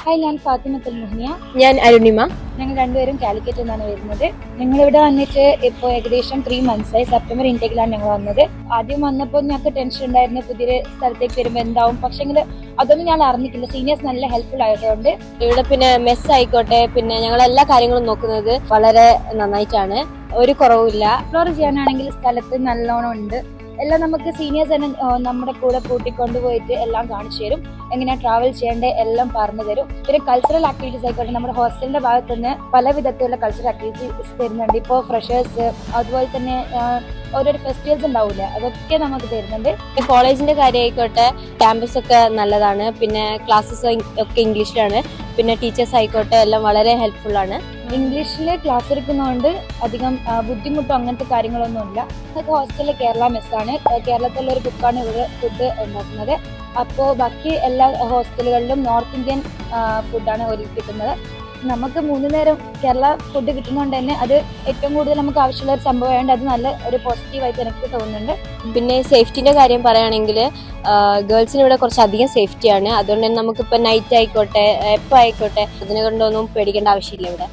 Hi, ഞാൻ ഫാത്തിമത്തുൽ മുഹ്നിയ. ഞാൻ അരുണിമ. ഞങ്ങൾ രണ്ടുപേരും കാലിക്കറ്റ് നിന്നാണ് വരുന്നത്. ഞങ്ങളിവിടെ വന്നിട്ട് ഇപ്പോൾ ഏകദേശം 3 months ആയി. സെപ്റ്റംബർ ഇൻടേക്കിലാണ് ഞങ്ങൾ വന്നത്. ആദ്യം വന്നപ്പോൾ ഞങ്ങൾക്ക് ടെൻഷൻ ഉണ്ടായിരുന്നു, പുതിയൊരു സ്ഥലത്തേക്ക് വരുമ്പോൾ എന്താവും. പക്ഷെങ്കിൽ അതൊന്നും ഞാൻ അറിഞ്ഞിട്ടില്ല. സീനിയേഴ്സ് നല്ല ഹെൽപ്ഫുൾ ആയതുകൊണ്ട്. ഇവിടെ പിന്നെ മെസ്സ് ആയിക്കോട്ടെ, പിന്നെ ഞങ്ങൾ എല്ലാ കാര്യങ്ങളും നോക്കുന്നത് വളരെ നന്നായിട്ടാണ്. ഒരു കുറവുമില്ല. എക്സ്പ്ലോർ ചെയ്യാനാണെങ്കിൽ സ്ഥലത്ത് നല്ലോണം ഉണ്ട്. എല്ലാം നമുക്ക് സീനിയേഴ്സ് തന്നെ നമ്മുടെ കൂടെ കൂട്ടിക്കൊണ്ടുപോയിട്ട് എല്ലാം കാണിച്ചു തരും. എങ്ങനെയാ ട്രാവൽ ചെയ്യേണ്ടത് എല്ലാം പറഞ്ഞു തരും. പിന്നെ കൾച്ചറൽ ആക്ടിവിറ്റീസ് ആയിക്കോട്ടെ, നമ്മുടെ ഹോസ്റ്റലിന്റെ ഭാഗത്ത് നിന്ന് പല വിധത്തിലുള്ള കൾച്ചറൽ ആക്ടിവിറ്റീസ് തരുന്നുണ്ട്. ഇപ്പോൾ ഫ്രഷേഴ്സ്, അതുപോലെ തന്നെ ഓരോരോ ഫെസ്റ്റിവൽസ് ഉണ്ടാവില്ലേ, അതൊക്കെ നമുക്ക് തരുന്നുണ്ട്. കോളേജിന്റെ കാര്യം ആയിക്കോട്ടെ, ക്യാമ്പസ് ഒക്കെ നല്ലതാണ്. പിന്നെ ക്ലാസ്സസ് ഒക്കെ ഇംഗ്ലീഷിലാണ്. പിന്നെ ടീച്ചേഴ്സ് ആയിക്കോട്ടെ എല്ലാം വളരെ ഹെൽപ്ഫുൾ ആണ്. ഇംഗ്ലീഷിൽ ക്ലാസ് എടുക്കുന്നതുകൊണ്ട് അധികം ബുദ്ധിമുട്ടോ അങ്ങനത്തെ കാര്യങ്ങളൊന്നും ഇല്ല. ഹോസ്റ്റലിൽ കേരള മെസ്സാണ്. കേരളത്തിലുള്ള ഒരു കുക്കാണ് ഇവിടെ ഫുഡ് ഉണ്ടാക്കുന്നത്. അപ്പോൾ ബാക്കി എല്ലാ ഹോസ്റ്റലുകളിലും നോർത്ത് ഇന്ത്യൻ ഫുഡാണ് ഒരു കിട്ടുന്നത്. നമുക്ക് 3 നേരം കേരള ഫുഡ് കിട്ടുന്നതുകൊണ്ട് തന്നെ അത് ഏറ്റവും കൂടുതൽ നമുക്ക് ആവശ്യമുള്ള ഒരു സംഭവമായതുകൊണ്ട് അത് നല്ല ഒരു പോസിറ്റീവായിട്ട് എനിക്ക് തോന്നുന്നുണ്ട്. പിന്നെ സേഫ്റ്റിന്റെ കാര്യം പറയുകയാണെങ്കിൽ ഗേൾസിന് ഇവിടെ കുറച്ചധികം സേഫ്റ്റിയാണ്. അതുകൊണ്ട് തന്നെ നമുക്കിപ്പോൾ നൈറ്റ് ആയിക്കോട്ടെ എപ്പോൾ ആയിക്കോട്ടെ അതിനെ കൊണ്ടൊന്നും പേടിക്കേണ്ട ആവശ്യമില്ല ഇവിടെ.